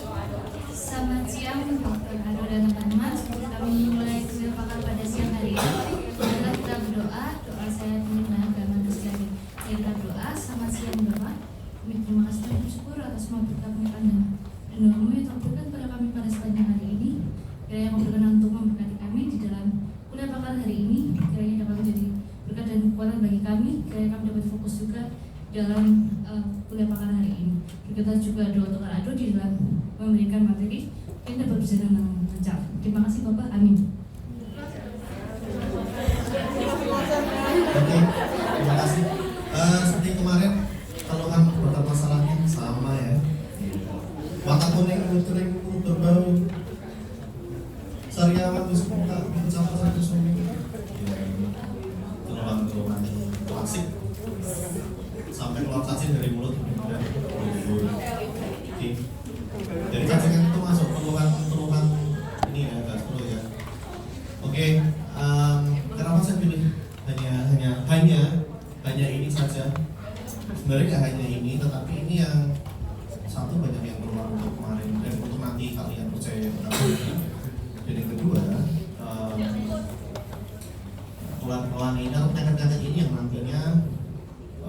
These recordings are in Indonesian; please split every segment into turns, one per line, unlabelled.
Selamat siang Dr. Ado dan teman-teman. Kami mulai kuliah pakar pada siang hari ini. Adalah kita berdoa. Doa saya mengenai agama Kristen. Kita berdoa. Selamat siang Bapak. Kami terima kasih dan bersyukur atas semua berkat Anda dan doamu yang terberikan kepada kami pada sepanjang hari ini. Kiranya yang berkenan untuk memberkati kami di dalam kuliah pakar hari ini. Kiranya dapat menjadi berkat dan kekuatan bagi kami. Kiranya kami dapat fokus juga dalam kuliah pakar hari ini. Kita juga doa untuk Ado di dalam memberikan materi yang dapat berjalan dengan lancar. Terima kasih Bapak. Amin.
Oke, terima kasih. Seperti kemarin keluhan beberapa masalahnya sama ya. Mata kuning berbau. Sariawan muka campur satu suami. Keluhan klasik. Sampai keluar cacing dari mulut dan jadi cacingan itu masuk keluhan ini ya, gas perut ya. Oke, kenapa saya pilih hanya ini saja? Sebenarnya nggak hanya ini, tetapi ini yang satu banyak yang keluar untuk kemarin dan untuk nanti kalian percaya ini. Dan yang kedua, keluhan ini atau penyakit ini yang nantinya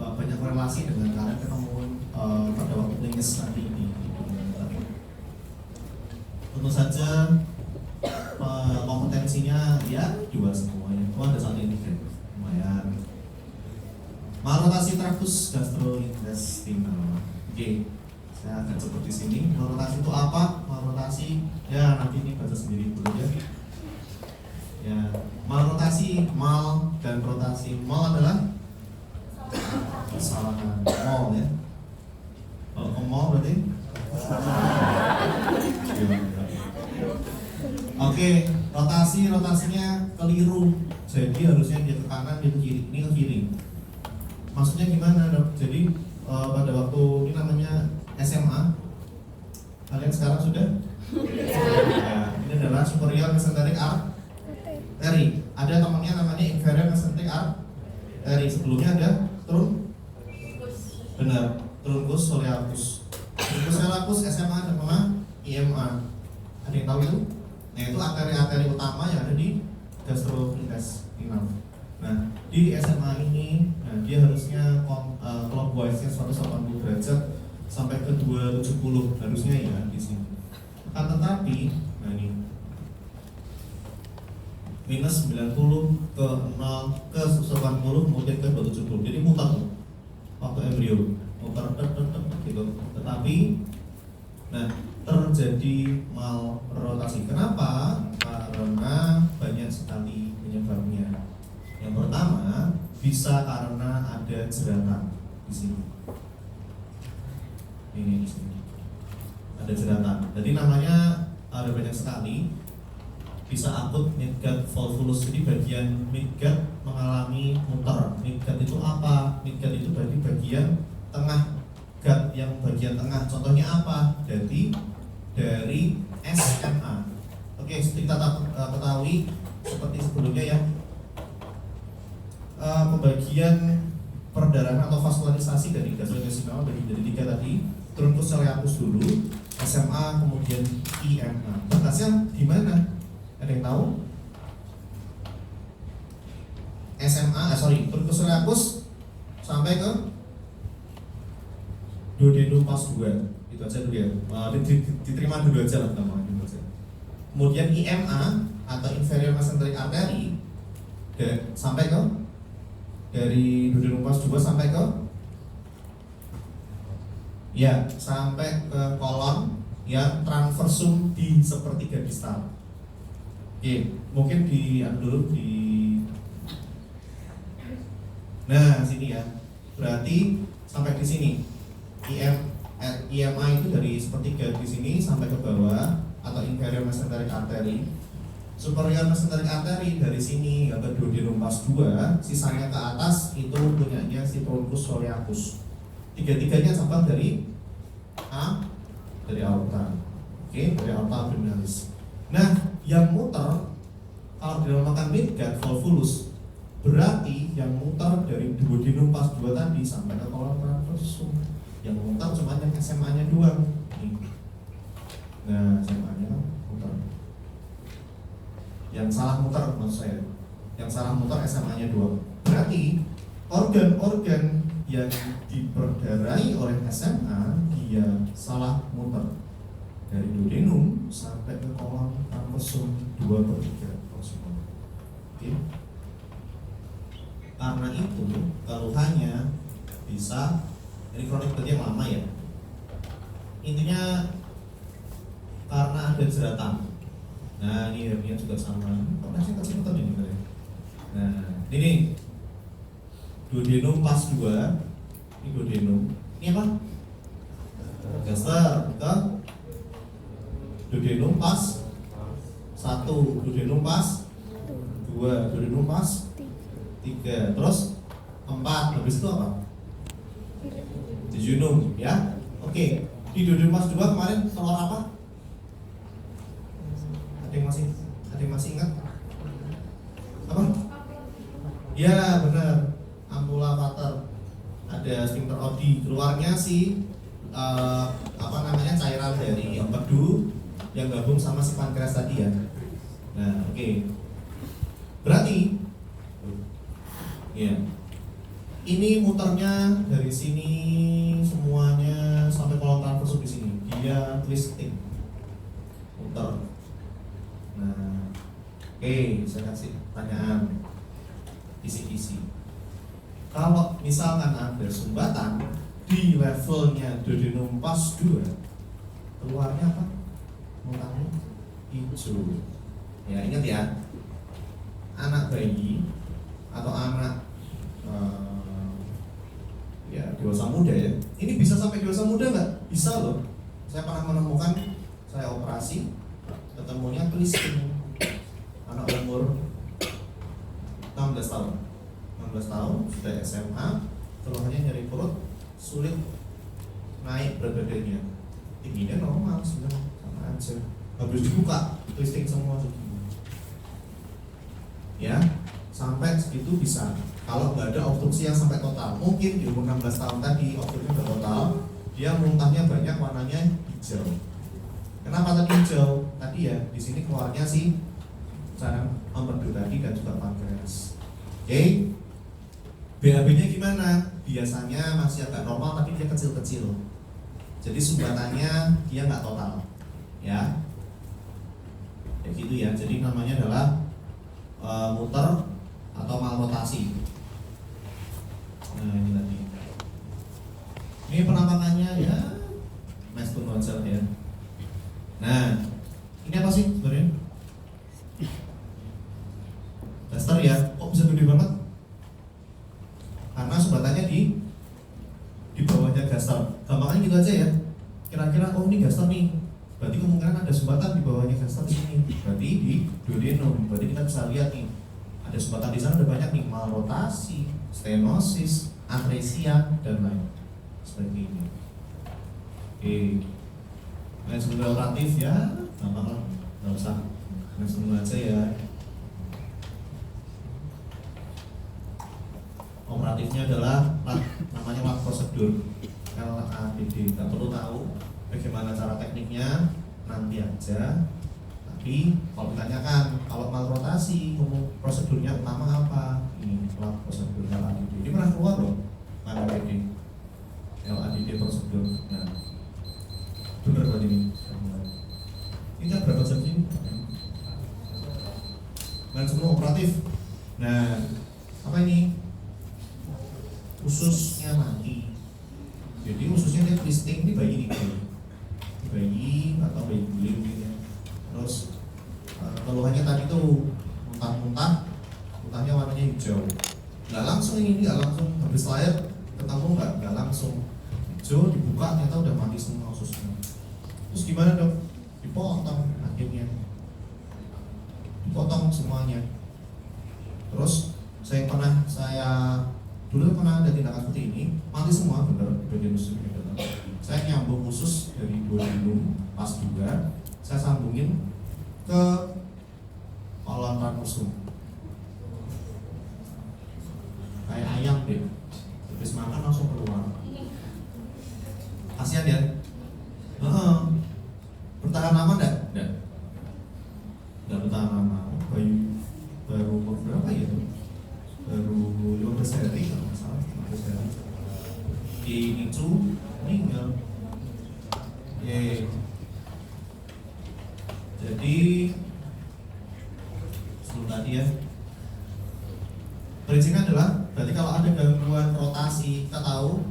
banyak relasi dengan kalian ketemu pada waktu lingus nanti ini. Tentu saja kompetensinya ya jual semuanya. Oh ada satu ini kan lumayan. Malrotasi traktus gastrointestinal. Oke, saya akan sebut di sini. Malrotasi itu apa? Malrotasi ya nanti ini baca sendiri dulu ya. Ya, malrotasi, mal dan rotasi. Mal adalah kesalahan mall ya. Kalau ke mall berarti oke, rotasinya keliru. Jadi harusnya dia ke kanan, dia ke kiri. Ini ke kiri. Maksudnya gimana dok? Jadi pada waktu ini namanya SMA, kalian sekarang sudah? Ya, ini adalah superior mesenteric artery. Ada temannya namanya inferior mesenteric artery. Sebelumnya ada truncus soleus. Truncus soleus SMA dan IMA. Ada yang tahu itu? Nah itu arteri-arteri utama yang ada di gastrointestinal. Nah di SMA ini, dia harusnya clockwise-nya 180 derajat sampai ke 270 harusnya ya di sini. Akan tetapi, nah ini minus 90 ke 0 ke 180 kemudian ke 270. Jadi muter tuh waktu embrio, muter gitu. Tetapi, nah terjadi malrotasi. Kenapa? Karena banyak sekali penyebabnya. Yang pertama bisa karena ada jeratan di sini. Ini di sini ada jeratan. Jadi namanya ada banyak sekali. Bisa akut midgut volvulus. Jadi bagian midgut mengalami muter. Midgut itu apa? Midgut itu berarti bagian tengah gut yang bagian tengah. Contohnya apa? Jadi dari SMA. Oke, kita ketahui seperti sebelumnya ya. Pembagian perdarahan atau vaskularisasi dari gastrointestinal bagi jadi 3 tadi. Truncus soleus dulu, SMA kemudian IMA. Batasnya di mana? Ada yang tahu? Truncus soleus sampai ke duodenum pas 2. Itu aja dulu ya. Diterima dulu aja lah namanya dulu aja. Kemudian IMA atau inferior mesenteric artery sampai ke dari duodenum pas 2 sampai ke ya sampai ke kolon yang transversum di sepertiga distal. Oke, mungkin dulu di nah sini ya. Berarti sampai di sini IMA itu dari sepertiga di sini sampai ke bawah atau inferior mesenteric artery. Superior mesenteric artery dari sini ke duodenum pas 2, sisanya ke atas itu punyanya si truncus soleus. Tiga-tiganya cabang dari aorta. Oke, dari aorta abdominalis. Nah, yang muter kalau dinamakan midgut volvulus berarti yang muter dari duodenum pas 2 tadi sampai ke kolon transversum. Yang muter cuma yang SMA-nya doang. Nah, SMA-nya muter. Yang salah muter maksud saya. Yang salah muter SMA-nya 2. Berarti organ-organ yang diperdarai oleh SMA dia salah muter dari duodenum sampai ke kolon transversum 2/3 proximal. Oke. Karena itu keluhannya bisa, ini kronik berarti yang lama ya. Intinya karena ada jeratan. Nah ini hernia juga sama. Kok masih kecil ini kan? Nah ini duodenum pas 2. Ini duodenum. Ini apa? Gaster, betul? Duodenum pas 1, duodenum pas 2, duodenum pas 3, terus 4. Habis itu apa? Jejunum, ya. Oke. Di duodenum pas 2 kemarin keluar apa? Ada yang masih ingat? Apa? Ya, benar. Ampula pater. Ada sphincter Oddi. Keluarnya si cairan dari empedu yang gabung sama si pankreas tadi ya. Nah, oke. Berarti ya. Ini muternya dari sini semuanya sampai kolon transversum di sini. Dia twisting. Muter. Nah, oke, saya kasih pertanyaan isi-isi. Kalau misalkan ada sumbatan di levelnya duodenum pas 2, keluarnya apa? Mutarnya hijau. Ya, ingat ya. Anak bayi atau anak ya dewasa muda ya. Ini bisa sampai dewasa muda nggak? Bisa loh. Saya pernah menemukan, saya operasi, ketemunya twisting anak umur 16 tahun. 16 tahun sudah SMA, keluhannya nyeri perut, sulit naik berat badannya. Tingginya normal sebenarnya, sama aja. Habis dibuka, twisting semua segini. Ya, sampai segitu bisa. Kalau nggak ada obstruksi yang sampai total, mungkin di umur 16 tahun tadi obstruksinya udah total, dia muntahnya banyak, warnanya hijau. Kenapa tadi hijau? Tadi ya di sini keluarnya sih cairan empedu tadi dan juga pankreas. Oke, BAB-nya gimana? Biasanya masih agak normal tapi dia kecil-kecil. Jadi sumbatannya dia nggak total, ya. Ya gitu ya. Jadi namanya adalah muter atau malrotasi. Nah ini tadi. Ini penampakannya ya nice to nozzle ya. Nah ini apa sih sebenarnya? Gaster ya. Kok bisa gede banget? Karena sumbatannya di bawahnya gaster. Gampangnya gitu aja ya. Kira-kira oh ini gaster nih. Berarti kemungkinan ada sumbatan di bawahnya gaster di sini. Berarti di duodenum. Berarti kita bisa lihat nih. Ada sumbatan di sana, ada banyak nih, malrotasi, stenosis, atresia dan lain seperti ini. Oke, manajemen operatif ya, gampang lah, nggak usah manajemen aja ya. Operatifnya adalah namanya lab prosedur LADD. Nggak perlu tahu bagaimana cara tekniknya, nanti aja. Tapi kalau ditanyakan, kalau malrotasi prosedurnya utama apa? Ini lab prosedur LADD. Ini pernah keluar loh, LADD prosedur. Nah, bener berarti ini. Ini kan berapa jam sih? Manajemen operatif. Nah, apa ini? Ususnya mati. Jadi ususnya dia twisting di bayi nih, bayi atau bayi guling gitu. Terus keluhannya tadi tuh muntah-muntah, muntahnya warnanya hijau. Nggak langsung ini, nggak langsung habis lahir ketemu nggak langsung hijau, dibuka ternyata udah mati semua ususnya. Terus gimana dok? Dipotong akhirnya, dipotong semuanya. Terus saya dulu pernah ada tindakan seperti ini, mati semua bener di bagian usus ini. Saya nyambung usus dari duodenum pas 2, saya sambungin ke kolon transversum. Kayak ayam deh, habis makan langsung keluar. Kasihan ya. Bertahan Jadi sebelum tadi ya, prinsipnya adalah berarti kalau ada gangguan rotasi, kita tahu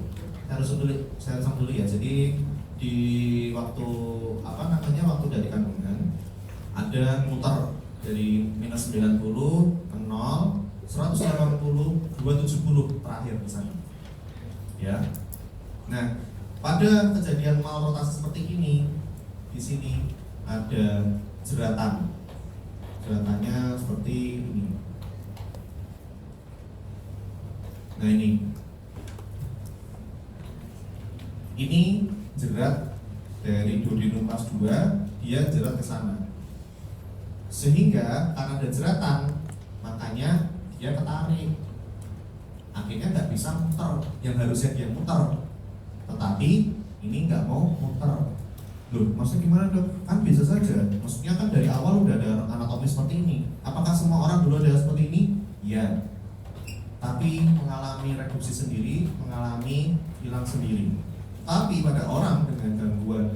saya resam dulu ya. Jadi di waktu waktu dari kandungan ada muter dari minus 90 ke 0, 180, 270 terakhir di sana. Ya. Nah, pada kejadian malrotasi seperti ini, di sini ada jeratan. Jeratannya seperti ini. Nah, ini jerat dari duodenum kelas 2, dia jerat ke sana. Sehingga karena ada jeratan, makanya dia ketarik. Akhirnya nggak bisa muter, yang harusnya dia muter, tetapi ini nggak mau muter. Loh, maksudnya gimana dok? Kan bisa saja. Maksudnya kan dari awal udah ada anatomi seperti ini. Apakah semua orang dulu ada seperti ini? Ya. Tapi mengalami reduksi sendiri, mengalami hilang sendiri. Tapi pada orang dengan gangguan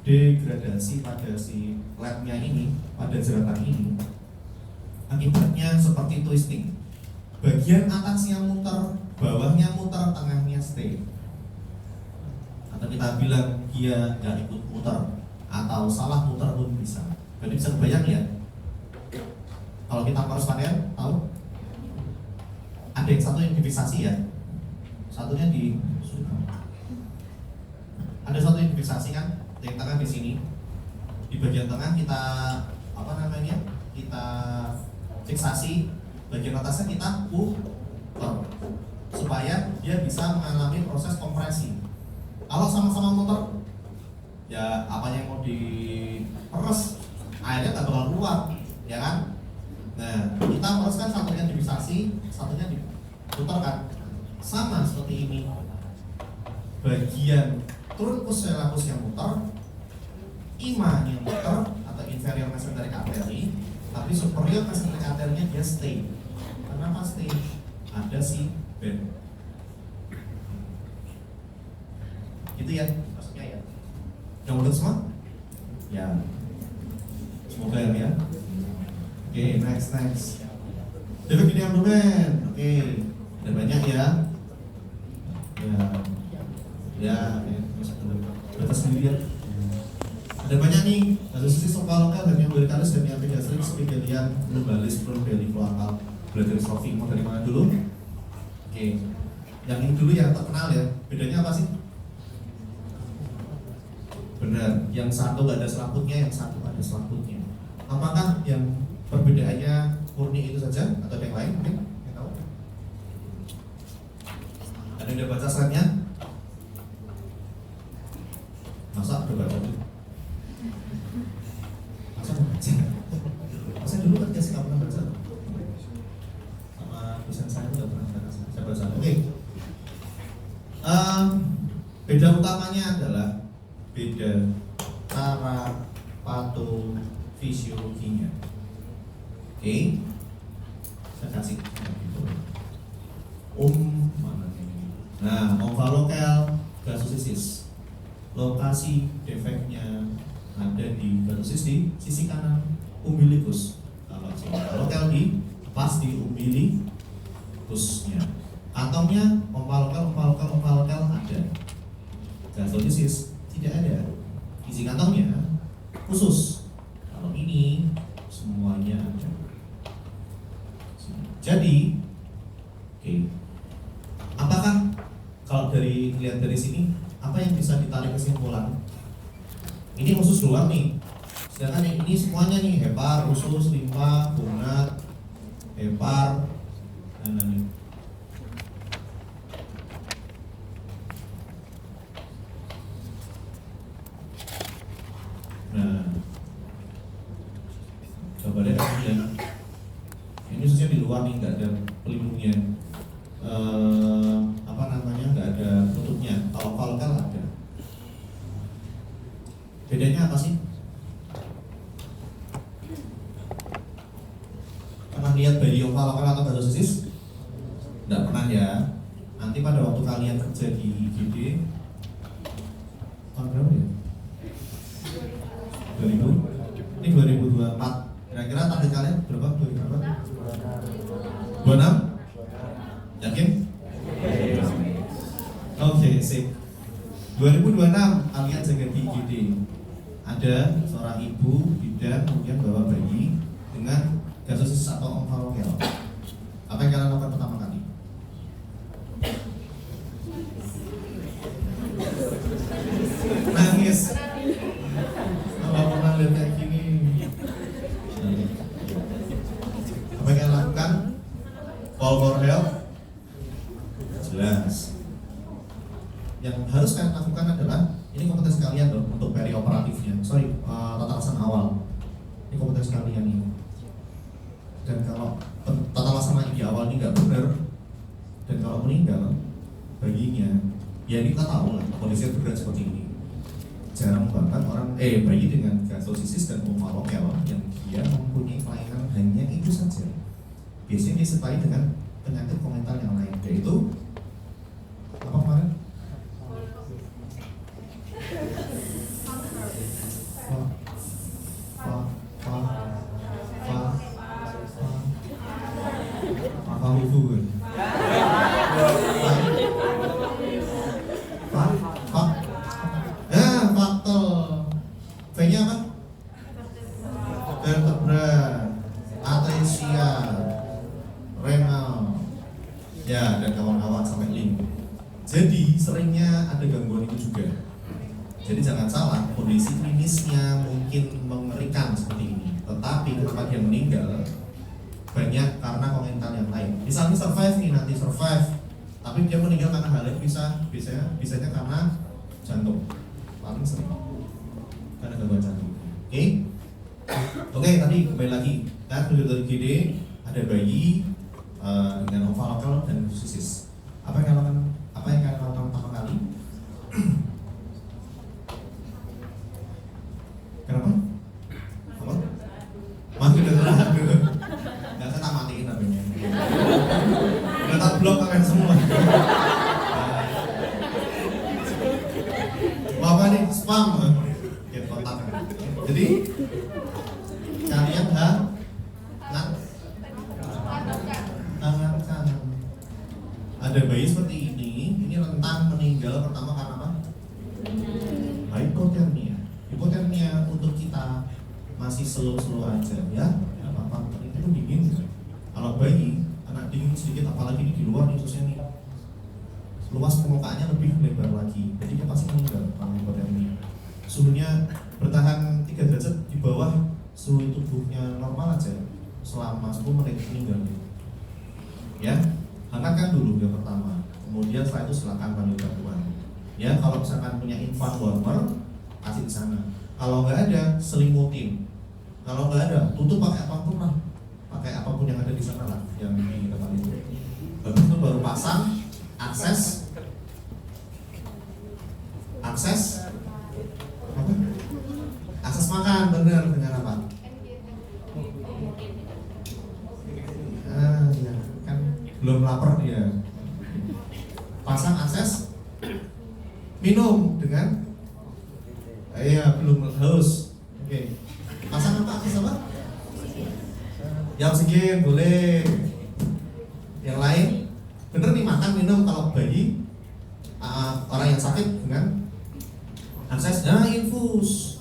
degradasi pada si labnya ini, pada jeratan ini, akibatnya seperti twisting. Bagian atasnya muter, bawahnya muter, tengahnya stay. Atau kita bilang dia nggak ikut muter, atau salah muter pun bisa. Jadi bisa kebayang ya, kalau kita harus panen, tahu? Ada yang satu yang difiksasi ya, satunya di ada satu yang difiksasi kan, yang tengah di sini. Di bagian tengah kita kita fiksasi, bagian atasnya kita putar supaya dia bisa mengalami proses kompresi. Kalau sama-sama muter, ya apanya yang mau diperes, airnya tak bakal keluar, ya kan? Nah, kita mereskan satunya difiksasi, satunya diputar kan, sama seperti ini. Bagian truncus coelicus yang muter, ima yang muter atau inferior mesenteric artery, tapi superior mesenteric artery-nya dia stay. Kenapa stay? Ada si band. Gitu ya, maksudnya ya. Udah mulut semua? Ya. Semoga ya. Oke, next. Duduk di abdomen. Oke. Ada banyak ya. Ya, batas sendiri ya. Ada banyak nih, ada sisi sokal lokal dan yang umbilikalis dan yang epigastrik, spigelian, lumbalis, pluribeli, kloakal, bladder strophy. Mau dari mana dulu? Oke. Yang ini dulu yang terkenal ya. Bedanya apa sih? Benar, yang satu gak ada selaputnya, yang satu ada selaputnya. Apakah yang perbedaannya murni itu saja atau ada yang lain mungkin? Yang tahu? Ada yang udah baca slide-nya? Masa udah baca? Masa udah baca? Masa dulu kan kasih kamu pernah baca? Sama dosen saya udah pernah baca. Saya baca. Oke. Beda utamanya adalah beda cara patofisiologinya. Oke, saya kasih mana ini? Nah, omphalocele gastroschisis. Lokasi defeknya ada di gastroschisis di sisi kanan umbilicus. Kalau omphalocele di pas di umbilicusnya. Kantongnya omphalocele ada. Gastroschisis tidak ada. Isi kantongnya khusus. Kalau ini semuanya ada. Jadi, oke. Apakah kalau lihat dari sini, apa yang bisa ditarik kesimpulan? Ini khusus doang nih. Sedangkan yang ini semuanya nih, hepar, usus, limfa, gonad, hepar, dan lain-lain. Nah, coba lihat kemudian. Ini khususnya di luar nih, nggak ada pelindungnya. Nggak ada tutupnya. Kalau omphalocele ada. Bedanya apa sih? Pernah lihat bayi omphalocele atau gastroschisis? Nggak pernah ya. Nanti pada waktu kalian kerja di IGD tahun berapa ya? 2000 ini 2024. Kira-kira target kalian berapa? 26? Yakin? Oke, sip. 2026 kalian jaga di IGD. Ada seorang ibu bidan kemudian bawa bayi dengan gasosis atau omfalokel. Apa yang kalian lakukan pertama kali? Nangis. Kalau pernah lihat kayak gini. Apa yang kalian lakukan? Call for help. Jelas. Yang harus kalian lakukan adalah ini kompetensi kalian loh untuk perioperatifnya. Tata laksana awal. Ini kompetensi kalian ini. Dan kalau tata laksana di awal ini nggak benar, dan kalau meninggal bayinya, ya ini kita tahu lah kondisinya berat seperti ini. Jarang banget orang bayi dengan gastrosisis dan omfalokel yang dia mempunyai kelainan hanya itu saja. Biasanya disertai dengan penyakit komental yang lain, yaitu apa kemarin? V-nya apa? Vertebra, atresia, renal, ya dan kawan-kawan sampai link. Jadi seringnya ada gangguan itu juga. Jadi jangan salah, kondisi klinisnya mungkin mengerikan seperti ini, tetapi kenapa dia meninggal banyak karena komentar yang lain. Misalnya survive nih, nanti survive, tapi dia meninggal karena hal lain biasanya karena jantung, paling sering karena gangguan jantung. Oke, tadi kembali lagi kita dari GD ada bayi dengan omfalokel dan gastrosisis. Apa yang kalian lakukan pertama kali? Kenapa? Apa? Mati udah terlalu. Nggak, saya tak matiin namanya. Udah tak blok kalian semua. Bapak nih spam. Ya kontak. Jadi kalian ada bayi seperti ini rentan meninggal pertama karena apa? Hipotermia. Hipotermia untuk kita masih slow aja ya, apa-apa itu dingin. Kalau bayi anak dingin sedikit, apalagi ini di luar nih khususnya nih, luas permukaannya lebih lebar lagi, jadi dia pasti meninggal karena hipotermia. Suhunya bertahan 3 derajat di bawah suhu tubuhnya normal aja selama 10 menit meninggal. Ya, hangatkan dulu yang pertama. Kemudian setelah itu silakan panggil bantuan. Ya, kalau misalkan punya infant warmer, kasih di sana. Kalau nggak ada, selimutin. Kalau nggak ada, tutup pakai apapun lah. Pakai apapun yang ada di sana lah, yang di tempat itu. Habis itu baru pasang, akses apa? Akses makan, bener dengan apa? Ya, kan belum lapar dia. Pasang akses minum dengan belum haus. Oke. Pasang apa akses apa? Ya oksigen boleh. Yang lain bener nih, makan minum. Kalau bayi orang yang sakit dengan akses infus.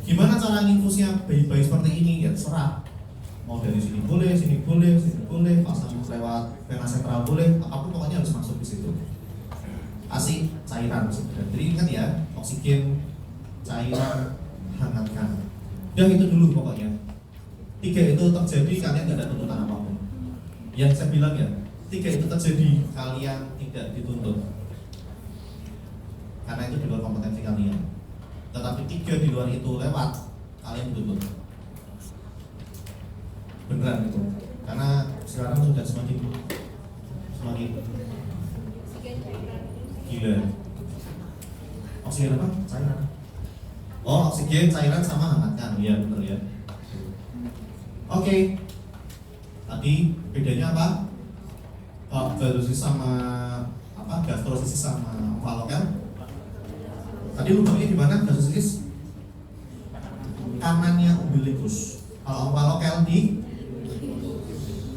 Gimana cara infusnya bayi-bayi seperti ini? Ya terserah. Mau dari sini boleh, sini boleh, pasang lewat vena sentral boleh, apapun pokoknya harus masuk di situ. Kasih cairan sebenarnya. Jadi ingat ya, oksigen, cairan, hangatkan. Dan itu dulu pokoknya. 3 itu terjadi kalian tidak ada tuntutan apapun. Yang saya bilang ya, 3 itu terjadi kalian tidak dituntut. Karena itu di luar kompetensi kalian. Tetapi 3 di luar itu lewat, kalian dituntut. Beneran itu, karena sekarang sudah semakin gila. Oksigen apa? Cairan. Oh, oksigen, cairan sama hangatkan. Iya bener ya. Oke. Tadi bedanya apa? Gastrosisis sama apa? Gastrosisis sama omfalokel. Tadi lubangnya di mana gastrosisis? umbilicus. Kalau omphalocele di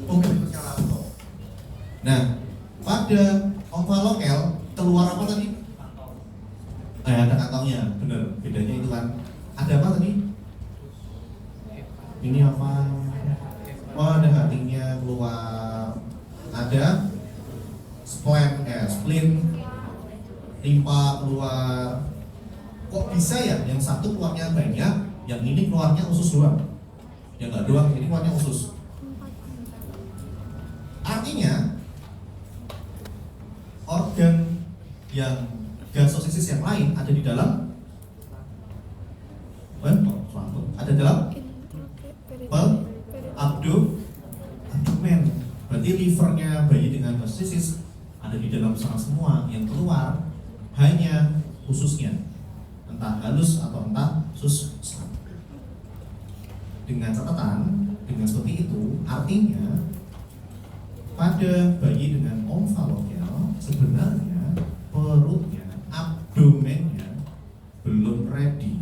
umbilicusnya langsung. Nah, pada omphalocele keluar apa tadi? Ada kantongnya, bener. Bedanya itu kan. Ada apa tadi? Ini apa? Oh, ada hatinya keluar. Ada spleen, limpa keluar. Kok bisa ya? Yang satu keluarnya banyak, yang ini keluarnya usus doang. Yang nggak doang, ini keluarnya usus. Artinya organ yang gastrosisis yang lain ada di dalam ada dalam abdomen. Berarti livernya bayi dengan gastrosisis ada di dalam sana semua. Yang keluar hanya ususnya, entah halus atau entah sus. Dengan catatan, dengan seperti itu artinya pada bayi dengan omphalocele sebenarnya perutnya, abdomennya belum ready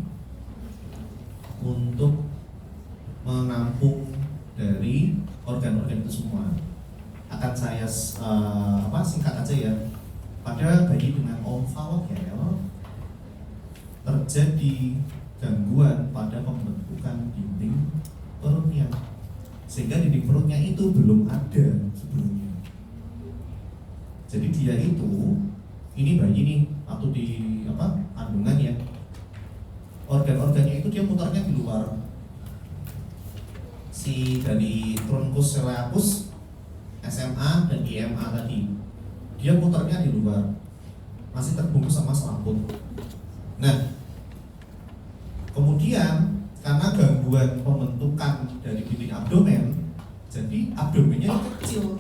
untuk menampung dari organ-organ itu semua. Akan saya singkat aja ya. Pada bayi dengan omphalocele terjadi gangguan pada pembentukan dinding perutnya, sehingga dinding perutnya itu belum ada sebelumnya. Jadi dia itu, ini bayi nih atau di kandungan ya, organ-organnya itu dia mutarnya di luar. Si dari truncus coelueus, SMA dan IMA tadi, dia mutarnya di luar, masih terbungkus sama selaput. Nah, kemudian karena gangguan pembentukan dari dinding abdomen, jadi abdomennya kecil,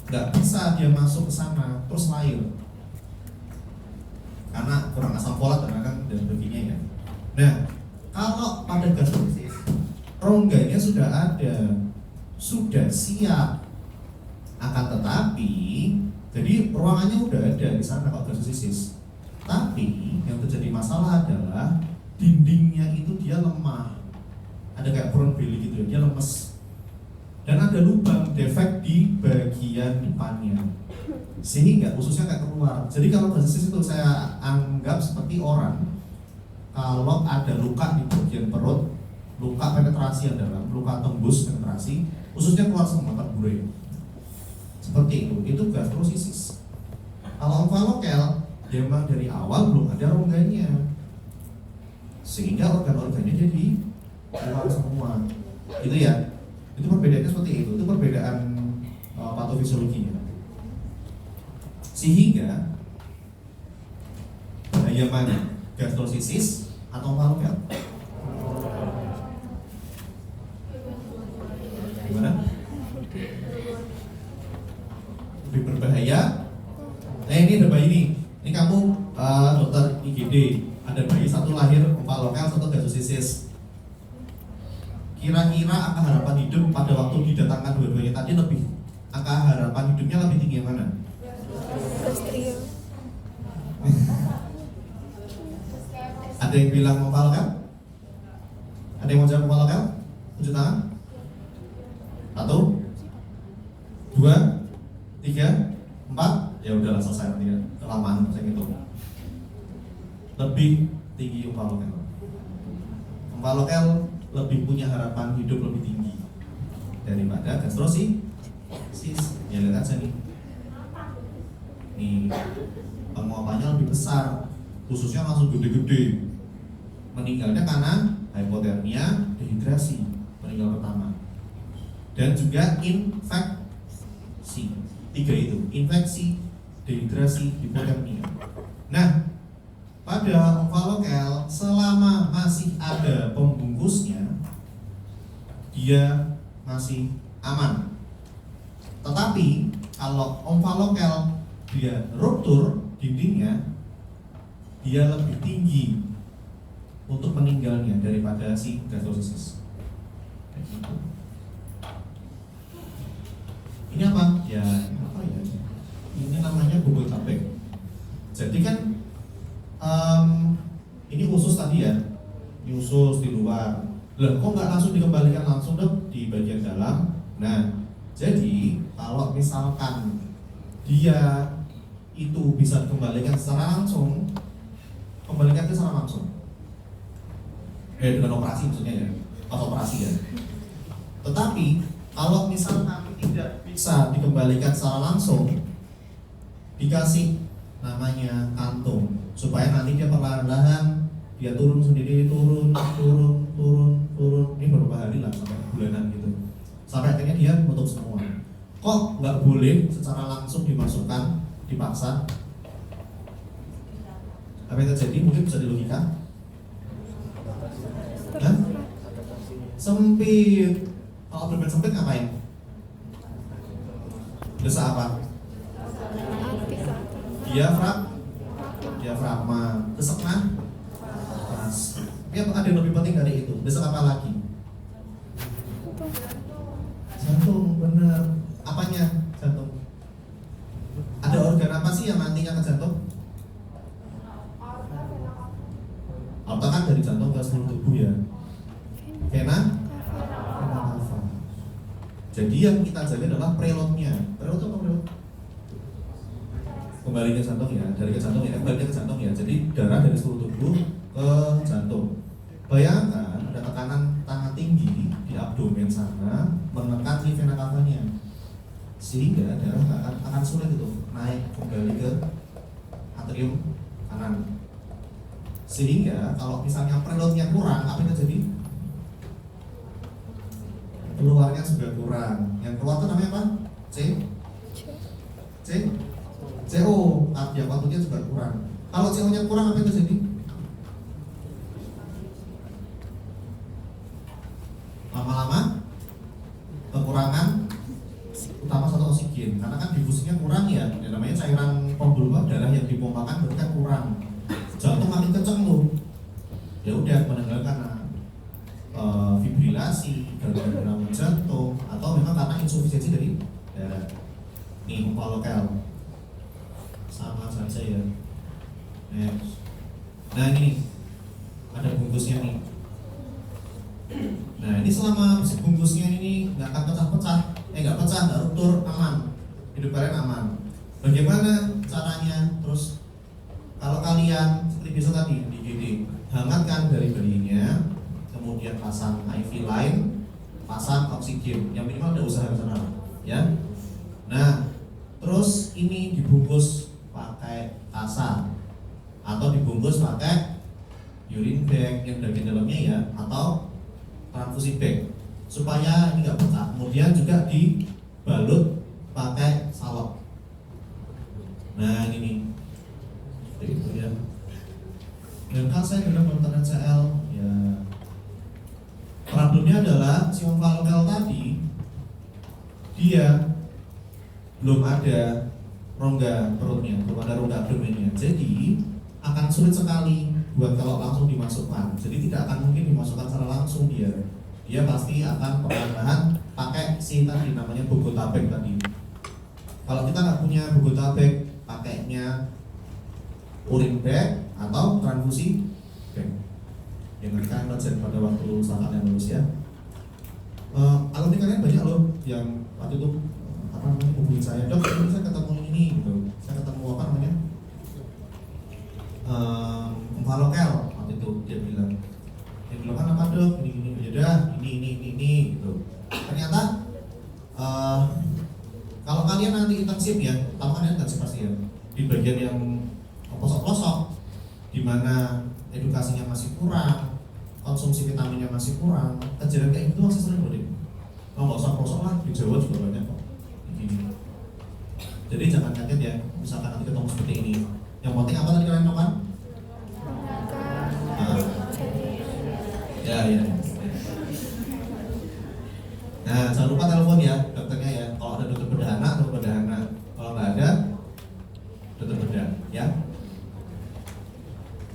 nggak bisa dia masuk ke sana terus lahir karena kurang asam folat dan sebagainya ya. Nah, kalau pada gastrosisis rongganya sudah ada, sudah siap, akan tetapi jadi ruangannya udah ada di sana kalau gastrosisis. Tapi yang terjadi masalah adalah dindingnya itu dia lemah, ada kayak brown belly gitu, dia lemes, dan ada lubang defek di bagian depannya, sehingga ususnya kayak keluar. Jadi kalau gastrosisis itu saya anggap seperti orang kalau ada luka di bagian perut, luka penetrasi yang dalam, luka tembus penetrasi, ususnya keluar semua terburai. Seperti itu gastrosisis. Kalau omphalocele memang dari awal belum ada rongganya, sehingga organ-organnya jadi keluar semua. Itu ya, itu perbedaannya seperti itu. Itu perbedaan patofisiologinya. Sehingga bahaya mana? Gastrosisis atau omphalocele? Gimana? Lebih berbahaya? Ini ada bayi nih. Ini kamu dokter IGD, ada bayi satu lahir omphalocele, satu gastrosisis. Kira-kira angka harapan hidup pada waktu didatangkan dua-duanya tadi angka harapan hidupnya lebih tinggi yang mana? Ada yang bilang omphalocele? Ada yang mau jawab omphalocele? Tunjuk tangan. 1, 2, 3, 4. Ya udahlah, selesai nanti ya. Kelamaan saya gitu. Lebih tinggi omphalocele. Omphalocele lebih punya harapan hidup lebih tinggi daripada gastrosisis. Ya lihat aja nih. Nih, penguapannya lebih besar, khususnya langsung gede-gede. Meninggalnya karena hipotermia, dehidrasi, meninggal pertama. Dan juga infeksi. 3 itu, infeksi, dehidrasi, hipotermia. Nah, pada omphalocele selama masih ada pembungkusnya, dia masih aman. Tetapi kalau omphalocele dia ruptur dindingnya, dia lebih tinggi untuk meninggalnya daripada si gastrosisis. Ini apa? Ya, apa ya? Ini namanya bubul tabek. Jadi kan ini usus tadi ya, ini usus di luar. Loh, kok nggak langsung dikembalikan langsung dong di bagian dalam? Nah, jadi kalau misalkan dia itu bisa dikembalikan secara langsung, kembalikan ke secara langsung. Dengan operasi maksudnya ya, atau operasi ya. Tetapi kalau misalkan tidak bisa dikembalikan secara langsung, dikasih namanya kantung supaya nanti dia perlahan-lahan dia turun sendiri, turun. Ini beberapa hari lah sampai bulanan gitu. Sampai akhirnya dia menutup semua. Kok nggak boleh secara langsung dimasukkan, dipaksa? Apa yang terjadi? Mungkin bisa dilogika. Hah? Sempit. Kalau benar sempit ngapain? Desa apa? Diafragma. Desek nafas. Tapi ada yang lebih penting dari itu. Desek apa lagi? Jantung, benar. Apanya jantung? Ada organ apa sih yang nantinya ke jantung? Otak kan dari jantung ke seluruh tubuh ya. Vena cava. Jadi yang kita jaga adalah preloadnya. Preload apa preload? Kembali ke jantung ya, dari ke jantung ya, kembali ke jantung ya. Jadi darah dari seluruh tubuh ke jantung. Bayangkan ada tekanan tangan tinggi di abdomen sana menekan di vena cavanya, sehingga darah akan sulit itu naik kembali ke atrium kanan. Sehingga kalau misalnya preloadnya kurang, apa yang terjadi? Keluarnya juga kurang. Yang keluar itu namanya apa? CO. Kardiak outputnya juga kurang. Kalau CO-nya kurang, apa yang terjadi? Lama-lama kekurangan utama satu oksigen, karena kan difusinya kurang ya. Yang namanya cairan pembuluh darah yang dipompakan berarti kan kurang. Jantung makin kenceng loh. Ya udah meninggalkan fibrilasi, gangguan jantung, atau memang karena insufisiensi dari darah. Nih umpa lokal sama saja ya. Nah ini ada bungkusnya nih. Nah ini selama bungkusnya ini nggak akan pecah-pecah, nggak pecah, nggak ruptur, aman, hidup kalian aman. Bagaimana caranya? Terus kalau kalian seperti biasa tadi di GD, hangatkan dari bayinya, kemudian pasang IV line, pasang oksigen, yang minimal ada usaha ke sana, ya. Nah, terus ini dibungkus pakai kasa atau dibungkus pakai urine bag yang bagian dalamnya ya, atau transfusi bag supaya ini nggak pecah. Kemudian juga dibalut pakai salep. Nah ini itu ya. Dan kan saya benar menggunakan CL ya. Problemnya adalah si umbilical tadi dia belum ada rongga perutnya, belum ada rongga abdomennya. Jadi akan sulit sekali buat kalau langsung dimasukkan. Jadi tidak akan mungkin dimasukkan secara langsung dia. Dia pasti akan perlahan pakai si tadi namanya Bogota bag tadi. Kalau kita nggak punya Bogota bag, pakainya urine bag atau transfusi bag. Yang nanti kalian belajar pada waktu saat yang lulus ya. Alumni kalian banyak loh yang waktu itu apa namanya hubungi saya, dok ini saya ketemu ini gitu, saya ketemu apa namanya Valokel waktu itu dia bilang kan apa dok ini ya ini gitu. Ternyata kalau kalian nanti intensif ya, tahu kan intensif pasti ya, di bagian yang pelosok-pelosok di mana edukasinya masih kurang, konsumsi vitaminnya masih kurang, kejadian kayak gitu masih sering loh. Nggak usah pelosok lah, di Jawa juga banyak kok. Jadi jangan kaget ya, misalkan nanti ketemu seperti ini. Yang penting apa tadi kalian lakukan? Ya. Nah, jangan lupa telepon ya dokternya ya. Kalau ada dokter bedah anak, dokter bedah anak. Kalau nggak ada, dokter bedah ya.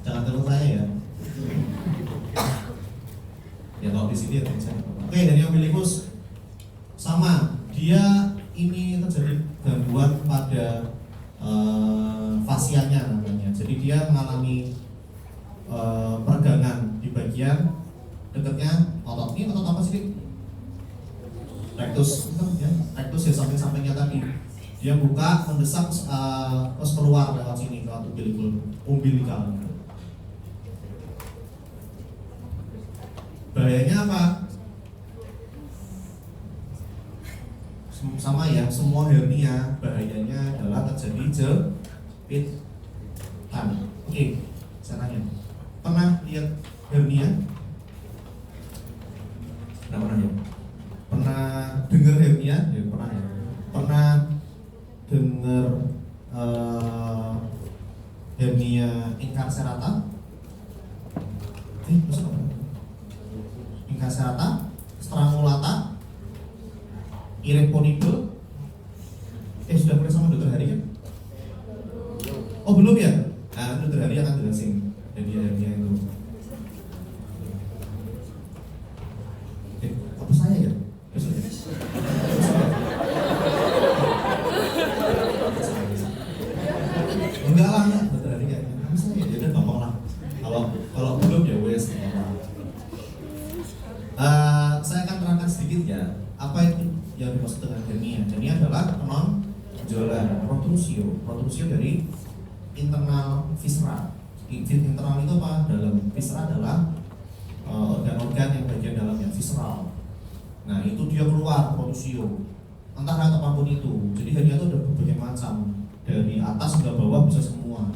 Jangan telepon saya ya. Ya kalau di sini ya saya. Oke, dari umbilikus sama, dia ini terjadi gangguan pada fasianya namanya. Jadi dia mengalami peregangan di bagian dekatnya otot otot. Ini otot apa sih? Rectus, ya. Rectus ya samping-sampingnya tadi. Dia buka, mendesak, terus keluar lewat sini lewat umbilical. Bahayanya apa? Sama ya, semua hernia bahayanya adalah terjadi jepitan. Oke, saya tanya, pernah lihat hernia? Nggak pernah ya? Pernah dengar hernia? Ya pernah ya. Pernah dengar hernia incarcerata? Maksud apa? Incarcerata, strangulata, irreponibel. Sudah pernah sama dokter Hari kan? Oh belum ya? Nah, dokter Hari akan jelasin hernia itu. Apa saya ya? Besok ya? Enggak lah, enggak. Dokter Hari kayaknya. Apa saya ya? Udah gampang lah. Kalau belum ya wes. Saya akan terangkan sedikit ya. Apa itu yang dimaksud dengan hernia? Hernia adalah penonjolan protrusio dari internal viscera. Internal itu apa? Dalam viscera adalah organ-organ yang bagian dalamnya visceral. Nah itu dia keluar protrusio, entah apapun itu. Jadi hernia itu ada berbagai macam, dari atas hingga bawah bisa semua.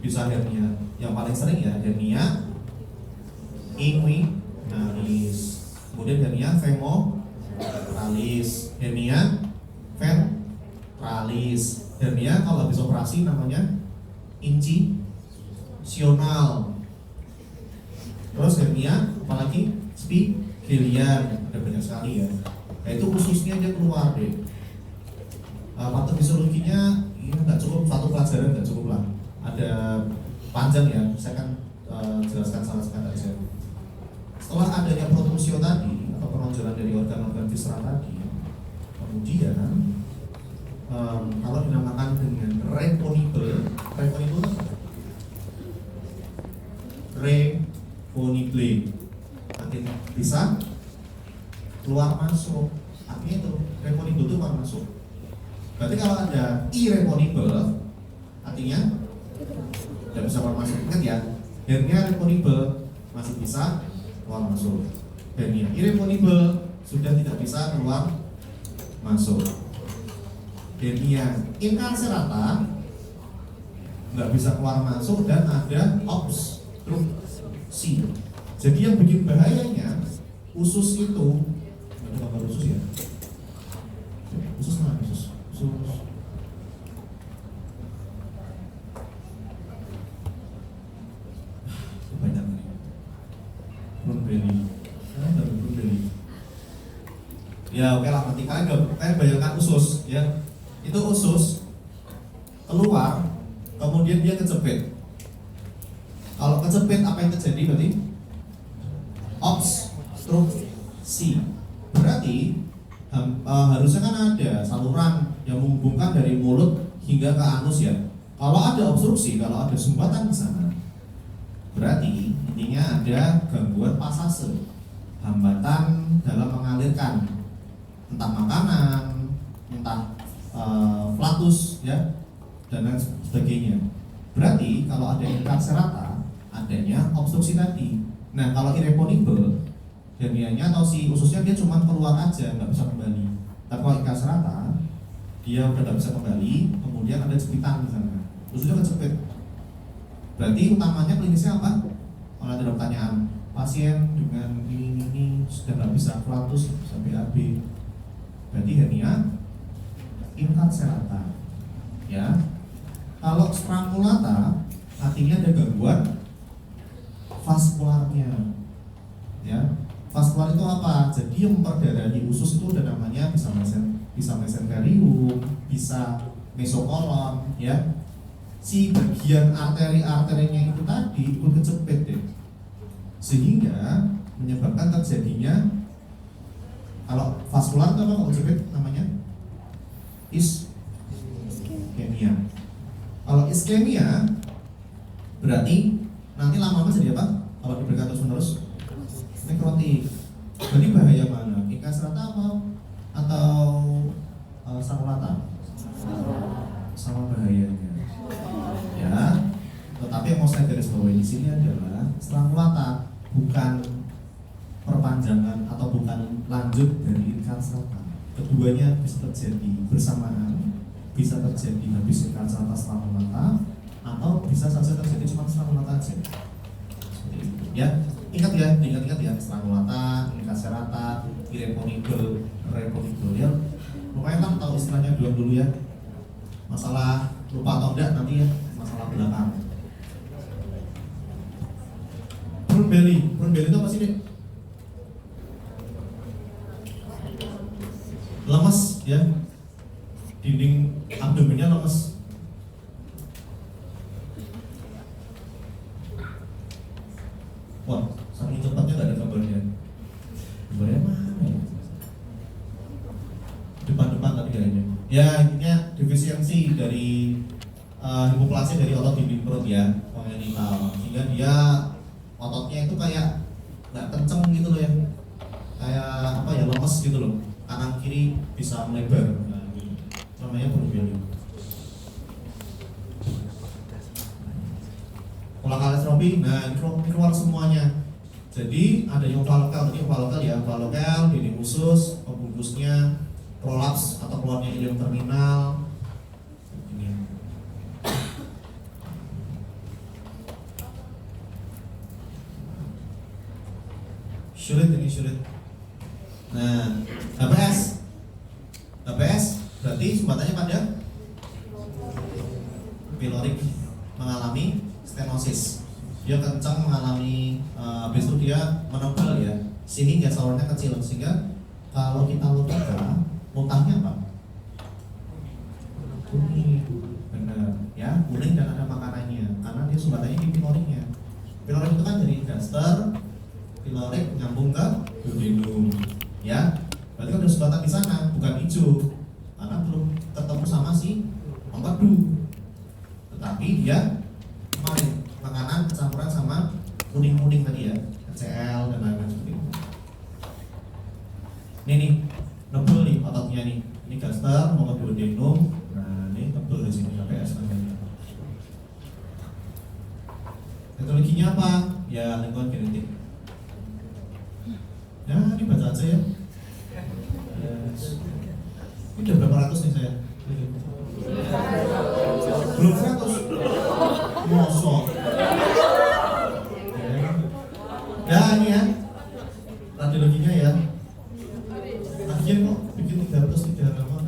Bisa hernia. Yang paling sering ya hernia inguinalis. Kemudian hernia femoralis, hernia ventralis, hernia kalau habis operasi namanya incisional. Terus hernia apalagi spigelian, ada banyak sekali ya. Nah, itu khususnya dia keluar deh. Patofisiologinya ini nggak cukup satu pelajaran, nggak cukup lah. Ada panjang ya, saya kan jelaskan salah sekali aja. Setelah adanya protrusio tadi atau penonjolan dari organ-organ visceral tadi, kemudian kalau dinamakan dengan reponibel nanti bisa keluar masuk. Artinya itu reponibel itu keluar masuk. Berarti kalau ada irreponibel, artinya tidak bisa keluar masuk. Ingat ya, hernia reponibel masih bisa keluar masuk. Hernia irreponibel sudah tidak bisa keluar masuk. Hernia incarcerata nggak bisa keluar masuk dan ada obstruksi. Jadi yang bikin bahayanya usus itu, ada gambar usus ya? Usus mana usus? Usus. Banyak nih. Belum belly. Ya oke lah, nanti kalian bayangkan usus ya. Itu usus keluar, kemudian dia kecepit. Kalau kecepit apa yang terjadi berarti? Obstruksi. Berarti harusnya kan ada saluran yang menghubungkan dari mulut hingga ke anus ya. Kalau ada obstruksi, kalau ada sumbatan di sana, berarti intinya ada gangguan pasase, hambatan dalam mengalirkan entah makanan, entah flatus ya, dan lain sebagainya. Berarti kalau ada incarcerata, adanya obstruksi tadi. Nah kalau irreponibel, hernianya atau si ususnya dia cuma keluar aja, nggak bisa kembali. Tapi kalau incarcerata, dia udah nggak bisa kembali, kemudian ada jepitan di sana, ususnya kejepit. Berarti utamanya klinisnya apa? Kalau ada pertanyaan, pasien dengan ini sudah nggak bisa flatus sampai AB, berarti hernia incarcerata. Ya, kalau strangulata artinya ada gangguan vaskularnya. Ya, vaskular itu apa? Jadi yang memperdarahi usus itu udah namanya bisa mesentelium, bisa mesokolon, ya. Si bagian arteri-arterinya itu tadi ikut kecepit deh, sehingga menyebabkan terjadinya, kalau vaskular itu apa kalau kecepit namanya? Iskemia. Kalau iskemia berarti nanti lama-lama jadi apa? Kalau diberikan terus-menerus nekrotik. Jadi bahaya mana? Inkaserata apa? Atau sarulata? Sama bahayanya. Ya. Tetapi yang mau saya garis bawahi di sini adalah sarulata bukan perpanjangan atau bukan lanjut dari inkaserata. Keduanya bisa terjadi bersamaan, bisa terjadi habis inkaserata sarulata, atau bisa saja terjadi cuma sarulata aja. Seperti itu. Ya. Ingat ya, strangulata, inkaserata, ireponibel, reponibel ya. Pokoknya kan tahu istilahnya dulu ya. Masalah lupa atau enggak nanti ya, masalah belakang. Prune belly itu apa sih, Dek? Lemes ya. Dinding abdomennya lemes. Wah, saking cepatnya nggak ada gambarnya. Gambarnya mana ya? Depan tadi kayaknya. Ya intinya defisiensi dari hipoplasia dari otot dinding perut ya, kongenital. Sehingga dia ototnya itu kayak nggak kenceng gitu loh ya, kayak apa ya, lemes gitu loh. Kanan kiri bisa melebar. Nah, ini namanya prune. Kolekalestrofi, nah ini keluar semuanya. Jadi ada yang oval lokal ya, oval lokal, dinding usus, pembungkusnya prolaps atau keluarnya ileum terminal. Ini. Sulit. Nah, HPS berarti sumbatannya pada pilorik mengalami stenosis. Dia kencang mengalami, habis itu dia menebal ya, sehingga salurannya kecil. Sehingga kalau kita luka, muntahnya apa? Kuning, benar ya, kuning dan ada makanannya, karena dia sumbatannya di piloriknya. Pilorik itu kan dari gaster, pilorik nyambung ke duodenum, ya. Berarti kan ada sumbatan di sana, bukan hijau, karena belum ketemu sama si empedu. Tetapi dia kemarin makanan campuran sama kuning tadi ya, HCl dan lain-lain seperti itu. Ini nih, nebel nih ototnya nih. Ini gaster, mau ke duodenum. Nah, ini tebel di sini HPS namanya. Etiologinya apa? Ya lingkungan genetik. Ya, dibaca aja ya. Yes. Ini udah berapa ratus nih saya? Belum 100. Mosok. Ya ini ya, radiologinya ya. Akhirnya kok bikin 300 halaman.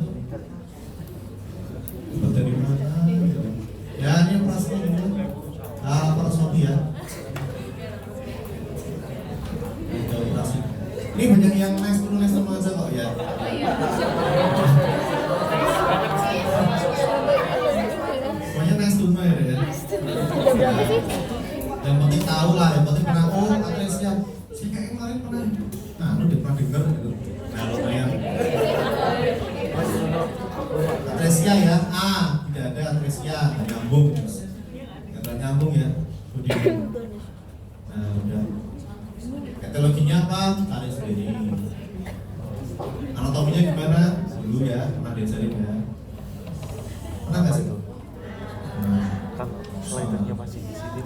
Dapat dari mana? Ya ini operasi ini. Operasi ya. Operasi. Ini banyak yang nice sama aja kok ya. Semuanya nice dulu ya. Yang penting tahu lah, yang penting pernah atresnya. Saya kayak kemarin pernah. Nah, lu udah pernah denger gitu. Nah, lumayan. Atresia ya, tidak ada atresia, nyambung. Nggak nyambung ya. Nah, udah. Etiologinya apa? Tarik sendiri. Anatominya gimana? Dulu ya, pernah diajarin ya. Pernah nggak sih? Nah,
slidernya masih di sini.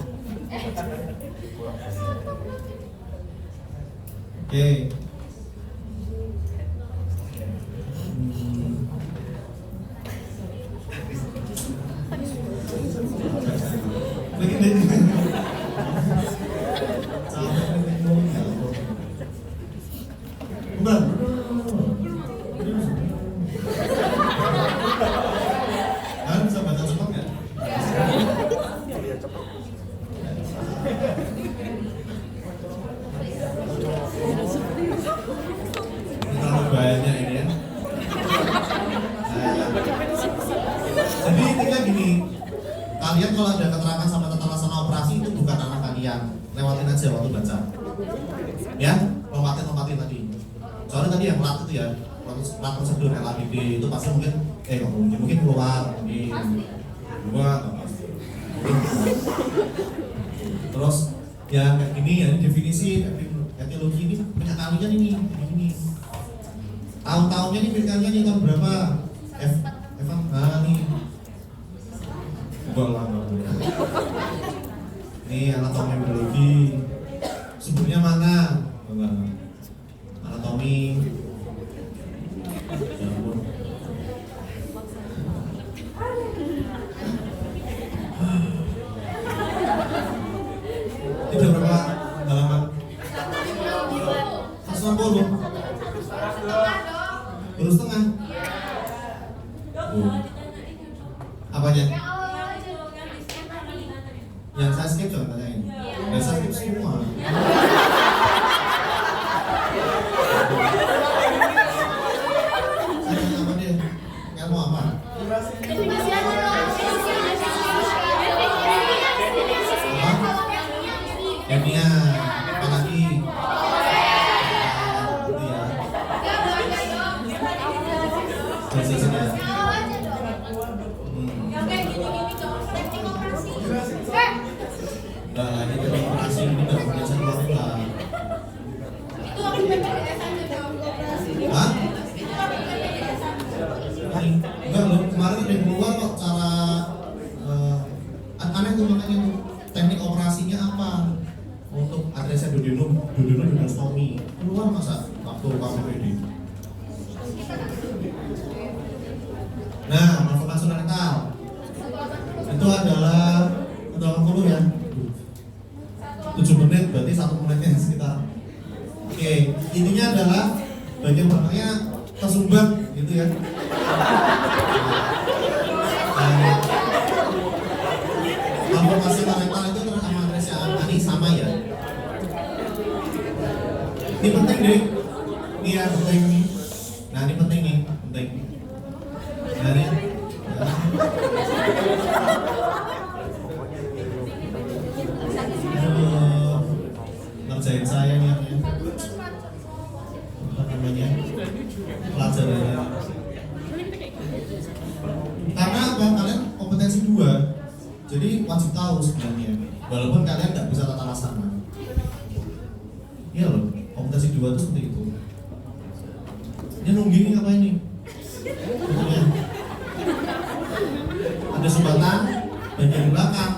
Oke. Begini. Udah. Kan bisa baca cepat nggak? Terlalu banyak ini ya. Jadi intinya gini, kalian kalau ada keterangan sama tata laksana operasi itu bukan anak kalian, lewatin aja waktu baca. Ya, lompatin tadi. Soalnya tadi yang lat itu ya, lat prosedur LABD itu pasti mungkin keluar, mungkin terus ya kayak gini ya, definisi etiologi ini punya sekalinya ini. Tahun-tahunnya nih pilkadanya nih tahun berapa? Evan, nih. Enggak lah. Nih anatomi biologi. Sebelumnya mana? Anatomi. Ya ampun. Itu berapa halaman? 160. Lurus tengah. Apanya? Yang saya skip coba tanyain. Yang saya skip semua. Saya apa dia? Nggak mau apa? Dunia, apa lagi? Gitu ya. Precision ya. Udah lah, ini teknik operasi ini udah biasa keluarin lah. Hah? Enggak loh, kemarin ada yang keluar kok cara aneh tuh makanya tuh teknik operasinya apa untuk adresa duodenum keluar masa waktu KPPD. Nah, malformasi renal itu adalah 80 ya 7 menit, berarti 1 menitnya sekitar. Oke, intinya adalah bagian belakangnya tersumbat gitu ya. Malformasi renal itu sama adresa ini sama ya. Ini penting deh. Ini ya penting. Nah ini penting nih, penting. Nah ini. Ngerjain saya nih apa namanya pelajarannya. Karena apa? Kalian kompetensi 2, jadi wajib tahu sebenarnya. Walaupun kalian nggak bisa tata laksana. Iya loh, kompetensi 2 itu seperti itu. Ini nungging apa ini? Betulnya. Ada sumbatan bagian belakang.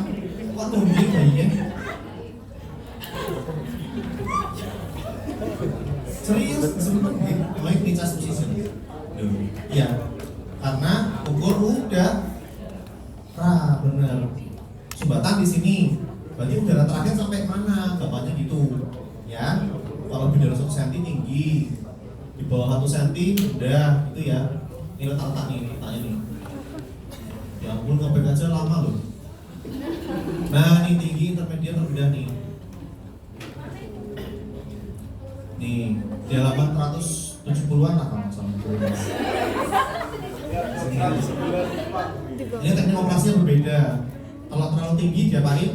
Kok nungging bayinya? Serius, sebenarnya baik picas position. Iya, karena ukur udah bener. Sumbatan di sini, berarti udara terakhir sampai mana? Gampangnya gitu, ya. Kalau bendera 1 cm tinggi, di bawah 1 cm udah, itu ya. Ini letak nih, letaknya nih. Ya ampun, ngobek aja lama loh. Nah, ini tinggi, intermediate, rendah nih. Nih, di halaman 170-an lah kalau sama. Ini teknik operasinya berbeda. Kalau terlalu tinggi diapain?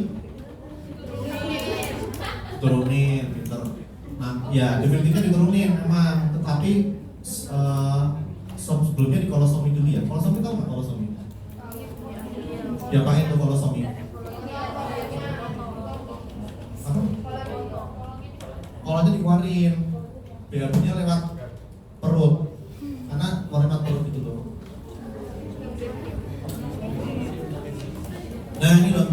Turunin, pinter. Nah, ya definitifnya diturunin memang, tetapi sebelumnya di kolostomi dulu ya. Kolostomi tahu nggak kolostomi? Diapain tuh kolostomi? Apa? Kolonnya dikeluarin, BAB-nya lewat perut, karena keluar lewat perut gitu loh. Nah ini loh,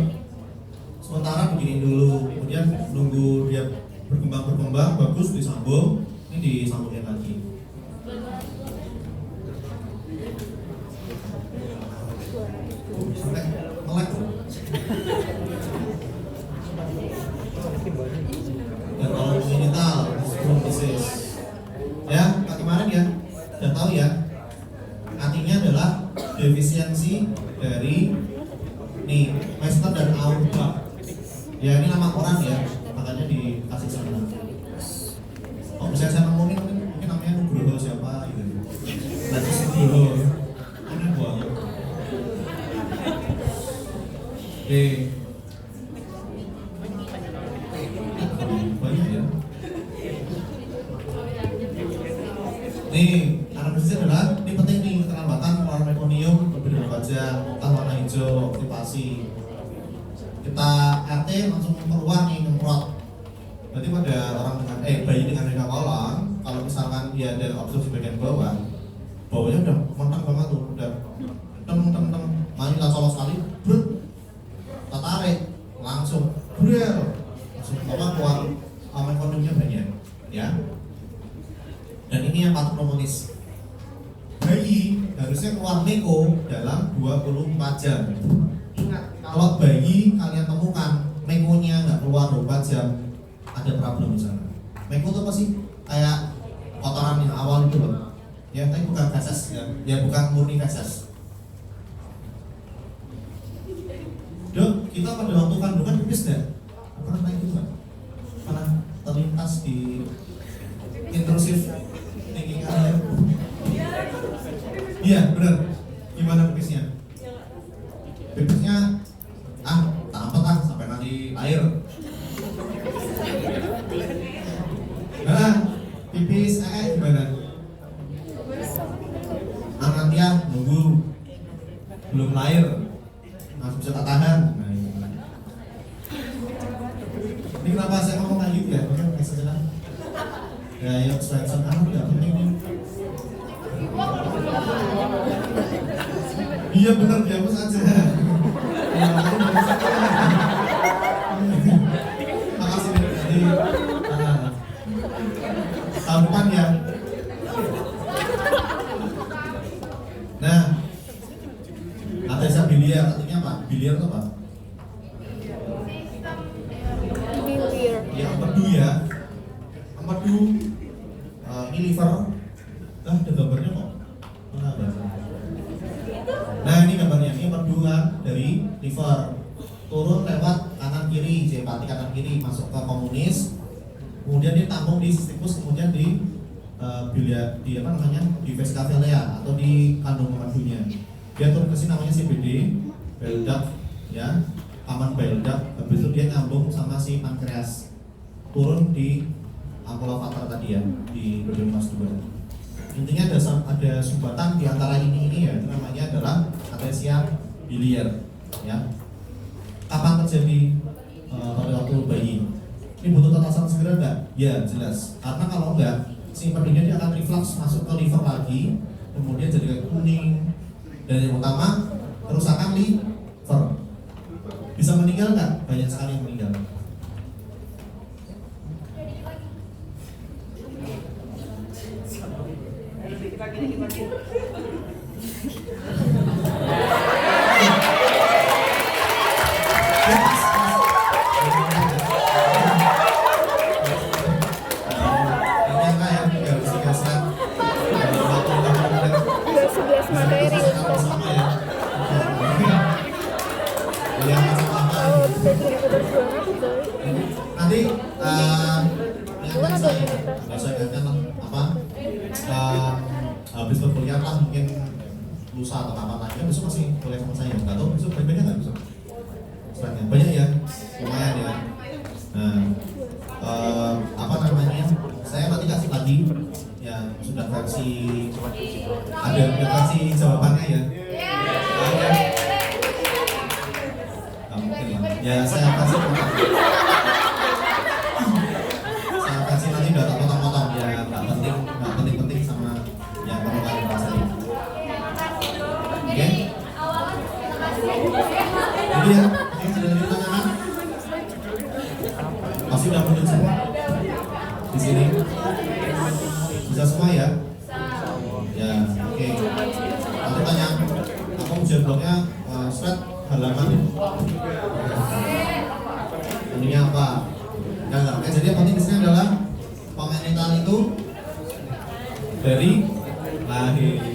sementara begini dulu, kemudian nunggu dia berkembang bagus disambung, ini disambungin lagi. Sampai melek loh. Dan kalau genital, disease, ya kemarin ya, sudah tahu ya, artinya adalah defisiensi dari nih Western dan Auerbach. Ya ini nama orang ya, makanya dikasih sana. Oh bisa saya ngomongin mungkin namanya Nugroho siapa gitu. Lagi Nugroho, aneh banget. Oke. Banyak ya. Nih, analisis adalah ini penting nih, keterlambatan keluar mekonium berbeda baja, muka warna hijau, aktivasi. Kita RT langsung keluar nih nyemprot. Berarti pada orang dengan bayi dengan aneka kolong, kalau misalkan dia ada obstruksi bagian bawah, bawahnya udah mentang banget tuh, udah teng, main kita colok sekali, brut, kita tarik, langsung, brel, langsung keluar mekoniumnya banyak, ya. Dan ini yang patognomonis. Bayi harusnya keluar meko dalam 24 jam. Ingat, kalau bayi kalian temukan mekonya nggak keluar 24 jam, ada problem di sana. Meko itu apa sih? Kayak kotoran yang awal itu loh. Ya, tapi bukan feses ya bukan murni feses. Dok, kita pada waktu kandungan pipis nggak? Pernah naik itu nggak? Pernah terlintas di intrusif thinking area? Iya, benar. Gimana pipisnya? Pipisnya tak apa sampai nanti air. Nah, pipis gimana? Nanti ya nunggu belum lahir masih bisa tak tahan. Nah, ini kenapa saya ngomong kayak gitu ya? Mungkin kayak saja. Ya, yuk expansion ya penting. Iya benar, dihapus aja. Ya, makasih nih. Jadi tahun depan ya. Nah, atesa biliar artinya apa? Biliar itu apa?
Biliar.
Ya empedu ya. Empedu ini liver. Ada gambarnya kok. Mana ada? Nah ini gambarnya, ini empedu kan dari liver turun lewat kanan kiri, simpati kanan kiri masuk ke komunis, kemudian dia tampung di sistikus, kemudian di biliar, di apa namanya, di vesica vilea atau di kandung empedunya. Dia turun ke sini namanya CBD, bile duct, ya, common bile duct. Habis itu dia nyambung sama si pankreas, turun di ampulla fata tadi ya, di Bronchiomas 2. Intinya ada sumbatan di antara ini ya, itu namanya adalah atresia biliar, ya. Kapan terjadi pada waktu bayi? Ini butuh tatasan segera enggak? Ya jelas. Karena kalau enggak, si empedunya dia akan reflux masuk ke liver lagi, kemudian jadi kayak kuning. Dan yang utama kerusakan liver. Bisa meninggal enggak? Banyak sekali yang meninggal. Nanti habis berkuliah lah mungkin lusa atau kapan lagi, besok masih boleh sama saya, nggak tahu besok banyak nggak besok? Selainnya banyak ya, lumayan ya. Nah, apa namanya? Saya nanti kasih lagi yang sudah versi ada versi jawabannya ya. Ada. Nggak mungkin lah. Ya saya kasih. Saya kasih nanti udah tak potong-potong ya, nggak penting sama yang perlu kalian rasain. Oke? Jadi ya, ini sudah ada pertanyaan? Pasti udah muncul semua di sini. Bisa semua ya? Ya, oke. Nanti tanya, aku ujian blognya slide halaman ini. Ininya apa? Enggak. Oke, jadi yang penting di sini adalah pengenitan itu dari lahir.